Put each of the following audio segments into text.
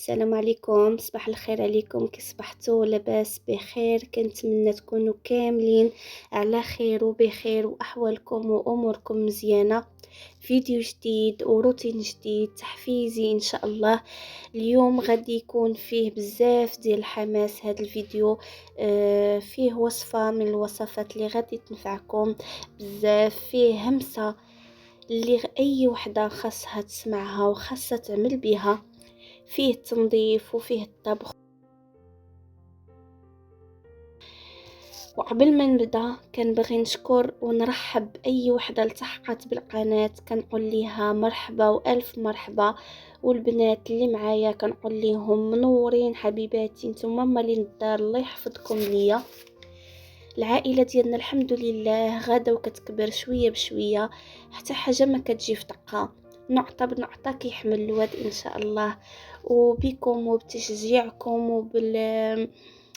السلام عليكم، صباح الخير عليكم. كي صبحتوا لاباس بخير؟ كنتمنى تكونوا كاملين على خير وبخير واحوالكم واموركم مزيانه. فيديو جديد وروتين جديد تحفيزي ان شاء الله. اليوم غادي يكون فيه بزاف ديال الحماس. هذا الفيديو فيه وصفه من الوصفات اللي غادي تنفعكم بزاف. فيه همسه اللي اي وحده خاصها تسمعها وخاصها تعمل بها. فيه التنظيف وفيه الطبخ. وقبل ما نبدا كنبغي نشكر ونرحب باي وحده التحقت بالقناه، كنقول ليها مرحبا والف مرحبا. والبنات اللي معايا كنقول ليهم منورين حبيباتي، نتوما مالين الدار، الله يحفظكم ليا. العائله ديالنا الحمد لله غاده وكتكبر شويه بشويه، حتى حاجه ما كتجي في دقه، نعطى بنعطى كيحمل الواد ان شاء الله. وبكم وبتشجيعكم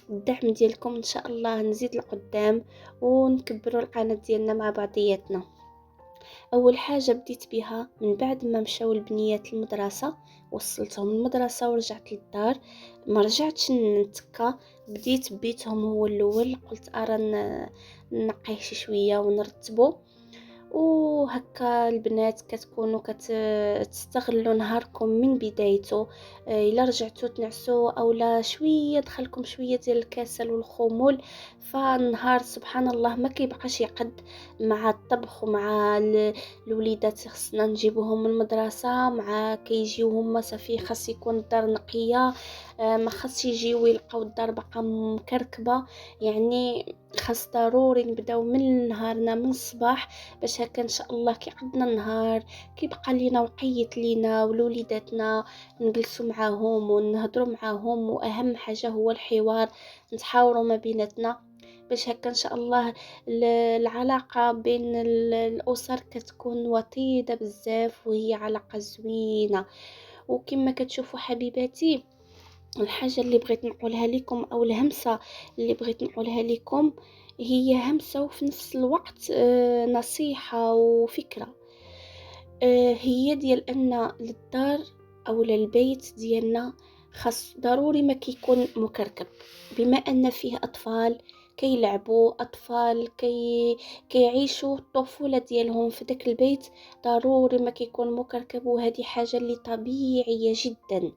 الدعم ديالكم ان شاء الله نزيد لقدام ونكبروا القناه ديالنا مع بعضياتنا. اول حاجه بديت بها من بعد ما مشاو البنيات المدرسه، وصلتهم المدرسه ورجعت للدار. ما رجعتش نتكا، بديت بيتهم هو الاول. قلت ارى نقيه شي شويه ونرتبه. وهكا البنات كتكونوا تستغلوا نهاركم من بدايته. الا رجعتوا تنعسوا اولا شويه دخلكم شويه ديال الكسل والخمول، فالنهار سبحان الله ما كيبقاش يقد مع الطبخ ومع الوليدات. خصنا نجيبوهم من المدرسه، مع كيجيو هما صافي خاص يكون الدار نقيه. ما خاص يجيو يلقاو الدار باقا مكركبه. يعني خاص ضروري نبداو من نهارنا من الصباح، باش هكا ان شاء الله كي عندنا النهار كيبقى لينا وقيت لينا ولوليداتنا نجلسوا معاهم ونهضروا معاهم. واهم حاجه هو الحوار، نتحاوروا ما بيناتنا، باش هكا ان شاء الله العلاقه بين الاسر كتكون وطيده بزاف وهي علاقه زوينه. وكما كتشوفوا حبيباتي، الحاجة اللي بغيت نقولها لكم أو الهمسة اللي بغيت نقولها لكم هي همسة وفي نفس الوقت نصيحة وفكرة. هي ديال أن للدار أو للبيت ديالنا خاص ضروري ما كيكون مكركب، بما أن فيه أطفال كيلعبوا، أطفال كيعيشوا الطفولة ديالهم في داك البيت، ضروري ما كيكون مكركب. وهذه حاجة اللي طبيعية جدا.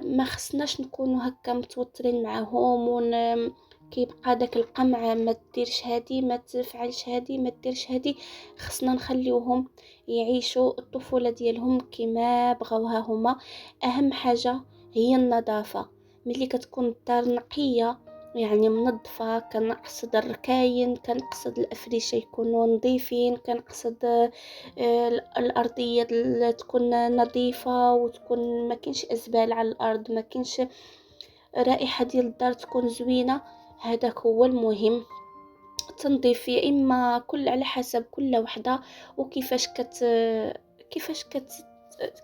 ما خصناش نكونوا هكا متوترين معاهم كيبقى داك القمع، ما تديرش هادي، ما تفعلش هادي، ما تديرش هادي. خصنا نخليوهم يعيشوا الطفولة ديالهم كما بغاوها هما. اهم حاجة هي النظافة. ملي كتكون الدار نقية يعني منظفة، كنقصد الركاين، كنقصد الافريشه يكونوا نظيفين، كنقصد الارضيه تكون نظيفه وتكون ما كاينش ازبال على الارض، ما كاينش رائحه ديال الدار تكون زوينه. هذاك هو المهم. التنظيف يا اما كل على حسب كل وحده وكيفاش كيفاش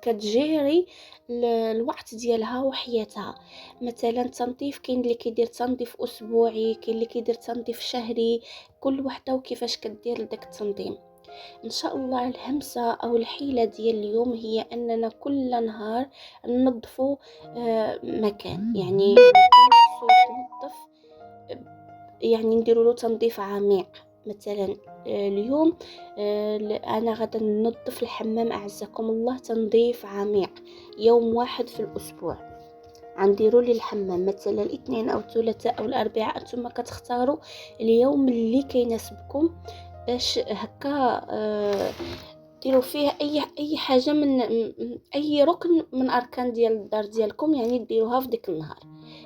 كتجيري الوقت ديالها وحياتها. مثلا التنظيف كاين اللي كيدير تنظيف اسبوعي، كاين اللي كيدير تنظيف شهري، كل وحده وكيفاش كدير داك التنظيم. ان شاء الله الهمسه او الحيله ديال اليوم هي اننا كل نهار ننظفوا مكان، يعني مكان خصو يتنظف، يعني نديروا له تنظيف عميق. مثلا اليوم انا غادا ننظف الحمام اعزكم الله تنظيف عميق يوم واحد في الاسبوع. غنديروا لي الحمام مثلا الاثنين او الثلاثاء او الاربعاء، انتم كتختاروا اليوم اللي كيناسبكم باش هكا ديروا فيه اي حاجه من اي ركن من اركان ديال الدار ديالكم، يعني ديروها في ديك النهار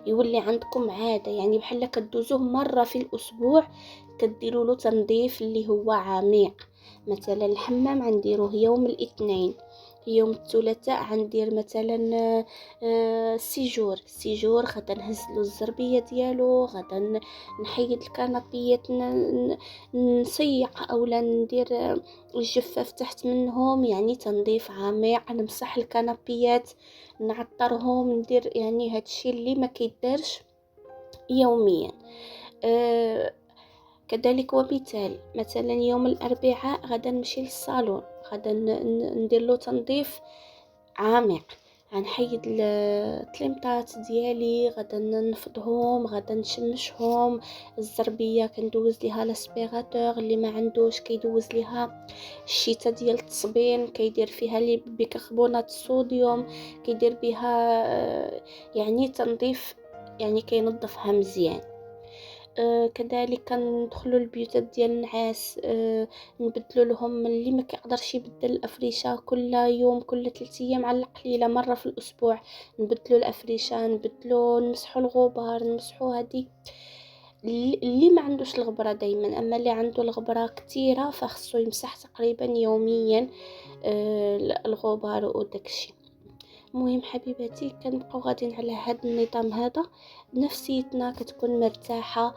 يولي عندكم عاده. يعني بحال كدوزوه مره في الاسبوع كديروا له تنظيف اللي هو عميق. مثلا الحمام غنديروه يوم الاثنين، يوم الثلاثاء غندير مثلا السيجور غدا نهزلو الزربيه ديالو، غدا نحيد الكنبيات نسيق اولا ندير الجفاف تحت منهم، يعني تنظيف عميق. نمسح الكنبيات نعطرهم، ندير يعني هادشي اللي ما كيدارش يوميا. كذلك ومثال مثلا يوم الاربعاء غدا نمشي للصالون، غدا ندير له تنظيف عميق. غنحيد التليمطات ديالي، غادا نفضهم، غادا نشمشهم. الزربيه كندوز ليها لاسبيغاتور، اللي ما عندوش كيدوز ليها الشيته ديال التصبين، كيدير فيها لي بيكربونات الصوديوم، كيدير بها يعني تنظيف، يعني كينظفها مزيان. كذلك كندخلوا البيوتات ديال النعاس، نبدلوا لهم اللي ما كيقدرش يبدل الافريشه كل يوم، كل 3 ايام على القليله مره في الاسبوع نبدلوا الافريشه، نبدلوا نمسحوا الغبار، نمسحوا هذه اللي ما عندوش الغبره دايما. اما اللي عنده الغبره كثيره فخصو يمسح تقريبا يوميا الغبار وداكشي. المهم حبيباتي كنبقاو غاديين على هذا النظام هذا، نفسيتنا كتكون مرتاحه،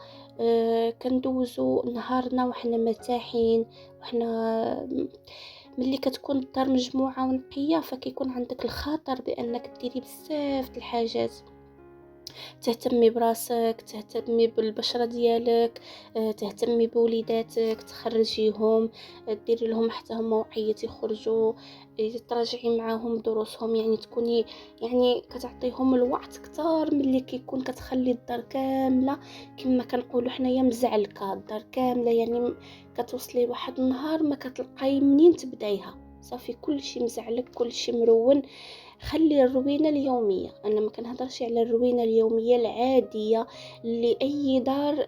كندوزو نهارنا وحنا مرتاحين. وحنا ملي كتكون الدار مجموعه ونقيه فكيكون عندك الخاطر بانك ديري بزاف د الحاجات، تهتمي براسك، تهتمي بالبشرة ديالك، تهتمي بوليداتك، تخرجيهم، ديري لهم حتى هما وعيتي يخرجوا، تراجعي معاهم دروسهم، يعني تكوني يعني كتعطيهم الوقت كتار من اللي كيكون كتخلي الدار كامله كما كنقولوا حنايا مزعلكه. الدار كامله يعني كتوصلي واحد النهار ما كتلقاي منين تبدايها، صافي كلشي مزعلك، كلشي مرون. خلي الروينة اليومية، أنا ما كنهضرش على الروينة اليومية العادية اللي أي دار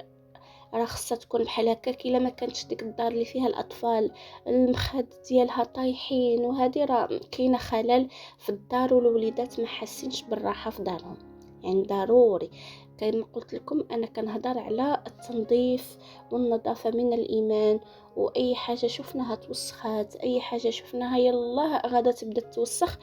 راه خصها تكون بحال هكاك. الا ما كانتش ديك الدار اللي فيها الاطفال المخاد ديالها طايحين وهذه، راه كاينه خلل في الدار والوليدات ما حاسينش بالراحه في دارهم. يعني ضروري كما قلت لكم انا كنهضر على التنظيف والنظافه من الايمان. واي حاجه شفناها توسخات، اي حاجه شفناها يلا غادا تبدا توسخ،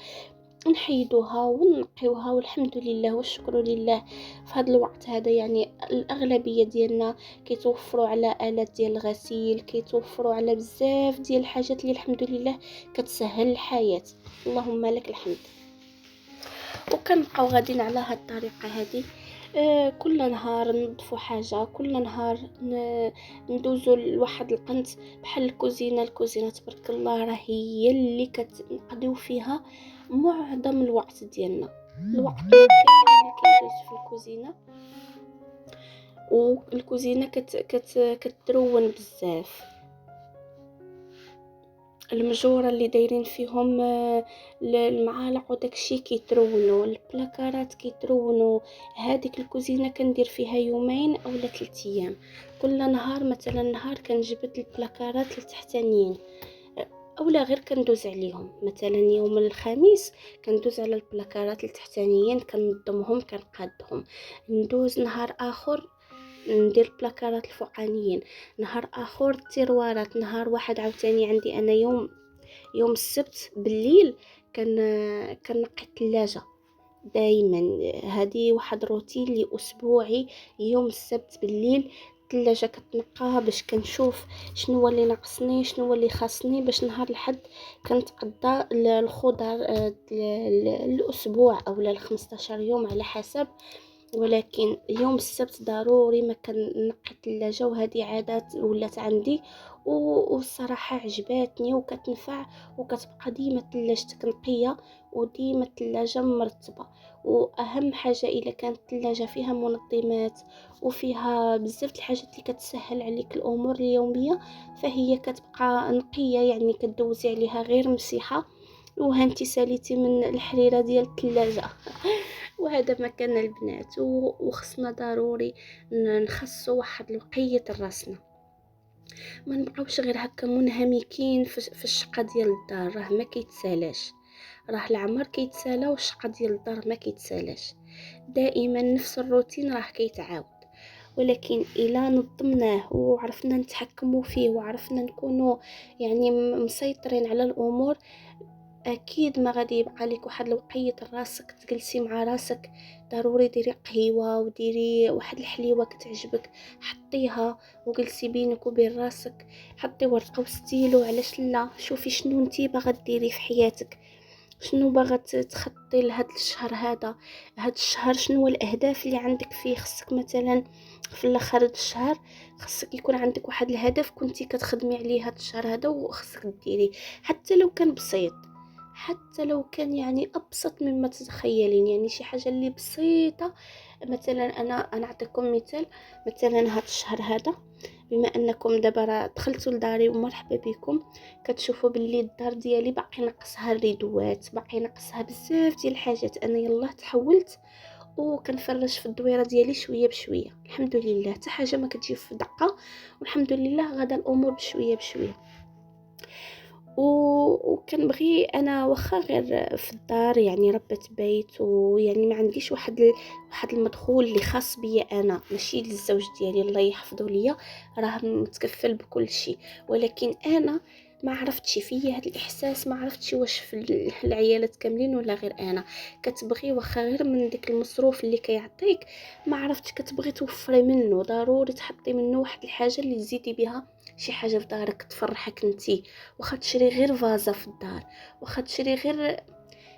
نحيدوها ونقيوها، والحمد لله والشكر لله في هذا الوقت هذا. يعني الأغلبية ديالنا كيتوفروا على آلات ديال الغسيل، كيتوفروا على بزاف ديال الحاجات اللي الحمد لله كتسهل الحياة، اللهم لك الحمد. وكنبقاو غاديين على هاد الطريقة هذه، كل نهار نضفوا حاجة، كل نهار ندوزو لواحد القنت بحال الكوزينة تبارك الله راه هي اللي كنقضيو فيها معظم الوقت ديالنا. الوقت كامل اللي كيدوز في الكوزينة، والكوزينة كترون بزاف. المجوره اللي دايرين فيهم المعالق وداكشي كيترونوا، البلاكارات كيترونوا. هذيك الكوزينه كندير فيها يومين اولا 3 ايام. كل نهار مثلا نهار كنجبد البلاكارات التحتانيين اولا غير كندوز عليهم. مثلا يوم الخميس كندوز على البلاكارات التحتانيين كنظمهم كنقادهم. ندوز نهار اخر ندير بلاكارات الفوقانيين، نهار اخر التيروارات. نهار واحد عاوتاني عندي انا يوم السبت بالليل كنقي الثلاجه دائما. هذه واحد روتين لي اسبوعي. يوم السبت بالليل الثلاجه كتنقاها باش كنشوف شنو هو اللي ناقصني، شنو هو اللي خاصني، باش نهار الحد كنتقضى الخضر الاسبوع اولا 15 يوم على حسب. ولكن يوم السبت ضروري ما كنقي الثلاجه، وهذه عادات ولات عندي والصراحه عجباتني وكتنفع، وكتبقى ديما ثلاجتك نقيه وديما الثلاجه مرتبه. واهم حاجه الا كانت الثلاجه فيها منظمات وفيها بزاف د الحاجات اللي كتسهل عليك الامور اليوميه فهي كتبقى نقيه، يعني كدوزي عليها غير مسيحه وهانتي ساليتي من الحريره ديال الثلاجه. وهذا مكان البنات، وخصنا ضروري نخصو واحد الوقية لراسنا، ما نبقاوش غير هكا منهمكين في الشقه ديال الدار. راه ما كيتسالاش، راه العمر كيتسالى والشقه ديال الدار ما كيتسالاش. دائما نفس الروتين راه كيتعاود. ولكن الا نظمناه وعرفنا نتحكموا فيه وعرفنا نكونوا يعني مسيطرين على الامور، اكيد ما غادي يبقى لك واحد الوقيت راسك تجلسي مع راسك. ضروري ديري قهيوه وديري واحد الحليوه كتعجبك حطيها وجلسي بينك وبين راسك، حطي ورقه وستيلو. علاش لا؟ شوفي شنو نتي باغا ديري في حياتك، شنو باغا تخطي لهاد الشهر هذا. هاد الشهر شنو هو الاهداف اللي عندك فيه؟ خصك مثلا في الاخر هاد الشهر خصك يكون عندك واحد الهدف كنتي كتخدمي عليه هاد الشهر هذا وخصك ديريه، حتى لو كان بسيط، حتى لو كان يعني ابسط مما تتخيلين، يعني شي حاجه اللي بسيطه. مثلا انا نعطيكم مثال. مثلا هذا الشهر هذا، بما انكم دابا راه دخلتوا لداري ومرحبا بكم، كتشوفوا باللي الدار ديالي باقي ناقصها الريدوات، باقي ناقصها بزاف ديال الحاجات. انا يلاه تحولت وكنفرش في الدويره ديالي شويه بشويه، الحمد لله حتى حاجه ما كتجي في دقه، والحمد لله غادا الامور بشويه بشويه. وكنبغي انا واخا غير في الدار يعني ربة بيت، ويعني ما عنديش واحد المدخول اللي خاص بيا انا، ماشي للزوج ديالي الله يحفظه ليا، راه متكفل بكل شيء. ولكن انا ما عرفتش فيا هذا الاحساس، ما عرفتش واش في العيالات كاملين ولا غير انا. كتبغي واخا غير من ديك المصروف اللي كيعطيك، ما عرفتش كتبغي توفري منه، ضروري تحطي منه واحد الحاجه اللي تزيدي بها شي حاجه في دارك تفرحك انتي. واخا تشري غير فازة في الدار، واخا تشري غير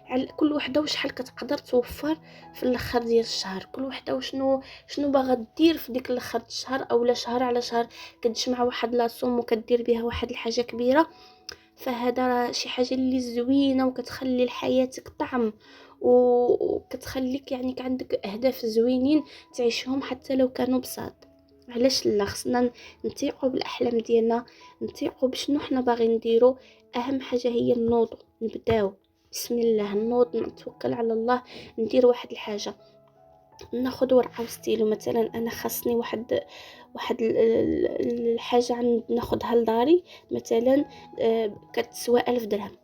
على كل وحده وشحال كتقدر توفر في الاخر ديال الشهر، كل وحده وشنو باغا دير في ديك الاخر الشهر اولا شهر على شهر، كتجمع واحد لاصوم وكدير بها واحد الحاجه كبيره. فهذا راه شي حاجه اللي زوينه وكتخلي لحياتك طعم، وكتخليك يعني عندك اهداف زوينين تعيشهم حتى لو كانوا بساط. علاش لا؟ خصنا نطيقوا بالاحلام ديالنا، نطيقوا بشنو حنا باغي نديرو. اهم حاجه هي النوض، نبداو بسم الله، نوض نتوكل على الله، ندير واحد الحاجه. ناخذ ورقه وستيلو. مثلا انا خاصني واحد الحاجه ناخذها لداري، مثلا كتسوى 1000 درهم.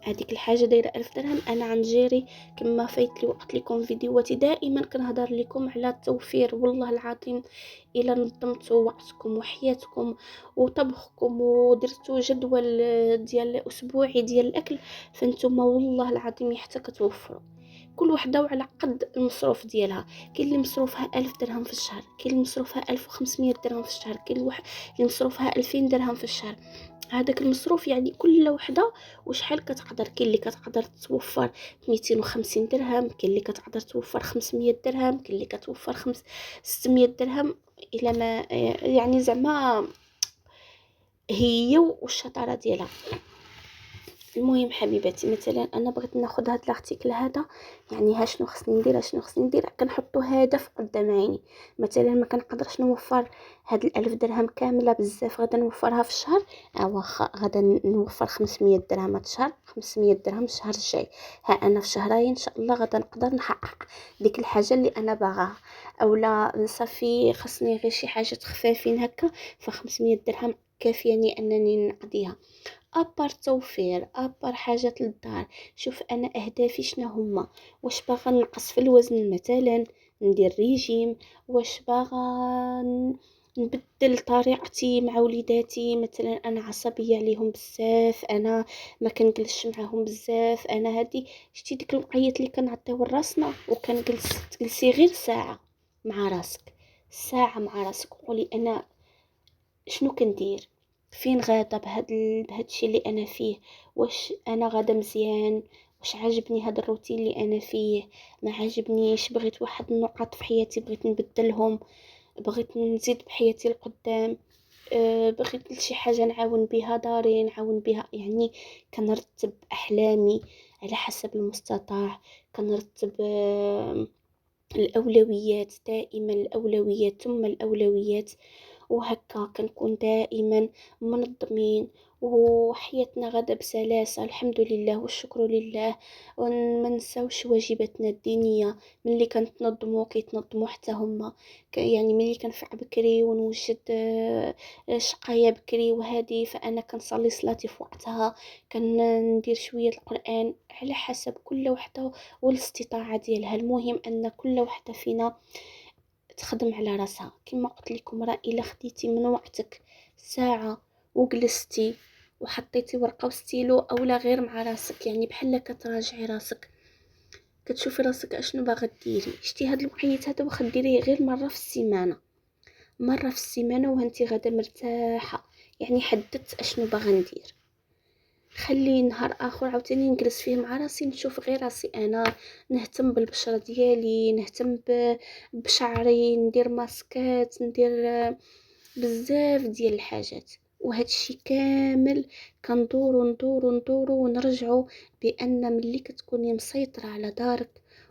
هذيك الحاجه دايره 1000 درهم. انا عنجيري كما فايت لي وقت لكم فيديوهاتي دائما كنهضر لكم على التوفير، والله العظيم الا نظمتوا وقتكم وحياتكم وطبخكم ودرتوا جدول ديال اسبوعي ديال الاكل، فانتم والله العظيم حتى كتوفروا. كل وحده وعلى قد المصروف ديالها. كاين اللي مصروفها 1000 درهم في الشهر، كاين اللي مصروفها 1500 درهم في الشهر، كاين واحد اللي مصروفها 2000 درهم في الشهر. هذاك المصروف يعني كل وحده وشحال كتقدر. كاين اللي كتقدر توفر 250 درهم، كاين اللي كتقدر توفر 500 درهم، كاين اللي كتوفر 600 درهم. الى ما يعني زعما هي والشطاره ديالها. المهم حبيباتي، مثلا انا بغيت ناخذ هاد الارتيكل هذا، يعني ها شنو خصني ندير، شنو خصني ندير، كنحطو هدف قدام عيني. مثلا ما كنقدرش نوفر هاد 1000 درهم كامله، بزاف غادا نوفرها في الشهر. واخا غادا نوفر 500 درهم هاد الشهر، 500 درهم الشهر الجاي. ها انا في شهرين ان شاء الله غادا نقدر نحقق ديك الحاجه اللي انا باغاها. اولا صافي خصني غير شي حاجه خفافين هكا، ف 500 درهم كافياني انني نقضيها. ابر توفير، ابر حاجات للدار. شوف انا اهدافي شنو هما، واش باغا نقص في الوزن مثلا، ندير ريجيم، واش باغا نبدل طريقتي مع وليداتي. مثلا انا عصبيه عليهم بزاف، انا ما كنجلسش معاهم بزاف. انا هادي شتي ديك الوقيات اللي كنعطيو لراسنا وكنجلس تجلسي غير ساعه مع راسك، ساعه مع راسك، قولي انا شنو كندير، فين غادا بهادشي اللي انا فيه، واش انا غادا مزيان، واش عاجبني هذا الروتين اللي انا فيه، ما عاجبنيش، بغيت واحد النقاط في حياتي بغيت نبدلهم، بغيت نزيد بحياتي القدام. بغيت شي حاجه نعاون بها داري، نعاون بها يعني. كنرتب احلامي على حسب المستطاع، كنرتب الاولويات، دائما الاولويات ثم الاولويات. وهكا كنكون دائما منظمين، وحياتنا غدا بسلاسة الحمد لله والشكر لله. وما نساوش واجباتنا الدينية، ملي كنتنظموا كيتنظموا حتى هما. يعني ملي كنفيق بكري ونوجد شقايا بكري وهادي، فانا كنصلي صلاتي في وقتها، كندير شويه القران على حسب كل وحده والاستطاعه ديالها. المهم ان كل وحده فينا تخدم على راسها. كما قلت لكم، راه الا خديتي من وقتك ساعه وجلستي وحطيتي ورقه وستيلو اولا غير مع راسك، يعني بحال كتراجعي راسك، كتشوفي راسك اشنو باغا ديري. شتي هاد الوقيت هذا واخا ديريه غير مره في السيمانه، مره في السيمانه وانتي غادا مرتاحه، يعني حددت اشنو باغا ندير. خلي نهار اخر عاوتاني نجلس فيه مع راسي، نشوف غير راسي انا، نهتم بالبشره ديالي، نهتم بشعري، ندير ماسكات، ندير بزاف ديال الحاجات. وهاد الشي كامل كندورو ونرجعو بان ملي كتكوني مسيطرة على دارك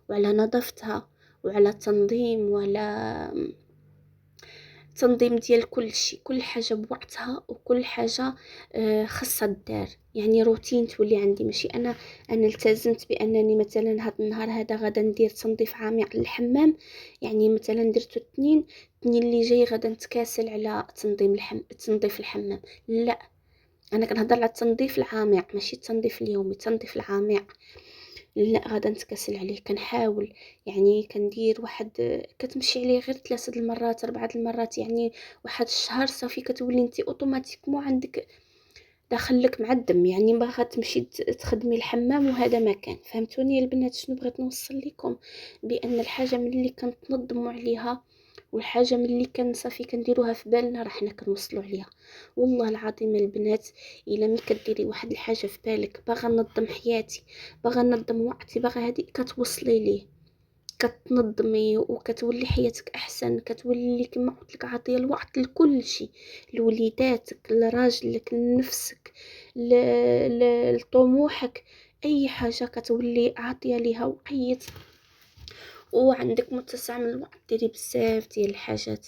وعلى نظافتها وعلى تنظيم وعلى تنظيم ديال كل حاجه بوقتها، وكل حاجه خاصها الدار. يعني روتين تولي عندي، ماشي انا التزمت بانني مثلا هاد النهار هذا غادا ندير تنظيف عميق للحمام، يعني مثلا درتو اثنين اللي جاي غادا نتكاسل على تنظيف الحمام. لا، انا كنهضر على التنظيف العميق، ماشي التنظيف اليومي، التنظيف العميق لا غادا نتكاسل عليه. كنحاول يعني كندير واحد، كتمشي عليه غير 3 المرات 4 المرات، يعني واحد الشهر صافي كتولي انت اوتوماتيكمون عندك داخلك معدم، يعني ما غتمشي تخدمي الحمام وهذا ما كان. فهمتوني يا البنات شنو بغيت نوصل لكم؟ بان الحاجه ملي كنتنظموا عليها والحاجه ملي كان صافي كنديروها في بالنا راه حنا كنوصلوا عليها. والله العظيم البنات، الا ملي كديري واحد الحاجه في بالك باغا ننظم حياتي، باغا ننظم وقتي، باغا هادي، كتوصلي ليه، كتنظمي وكتولي حياتك احسن، كتولي كما قلت لك عاطيه الوقت لكل شيء، لوليداتك، لراجلك، لنفسك، لطموحك، اي حاجه كتولي عاطيه ليها وقيت، وعندك متسع من الوقت ديري بزاف ديال الحاجات.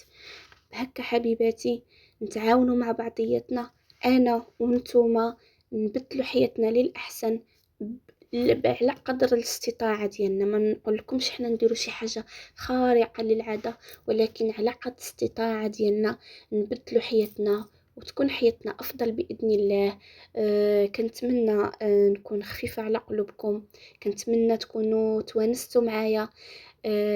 هكا حبيباتي نتعاونوا مع بعضياتنا، انا وانتوما، نبدلوا حياتنا للاحسن على قدر الاستطاعه ديالنا. ما نقولكمش حنا نديروا شي حاجه خارقه للعاده، ولكن على قد الاستطاعه ديالنا نبدلوا حياتنا وتكون حياتنا افضل باذن الله. كنتمنى نكون خفيفه على قلوبكم، كنتمنى تكونوا توانستوا معايا.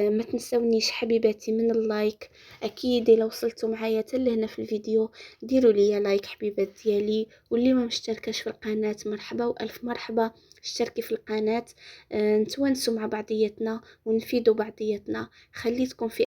ما تنسونيش حبيباتي من اللايك، اكيد الا وصلتوا معايا حتى لهنا في الفيديو ديروا لي لايك حبيبات ديالي، واللي ما مشتركاش في القناه مرحبا والف مرحبا، اشتركي في القناه. نتوانسوا مع بعضياتنا ونفيدوا بعضياتنا. خليتكم في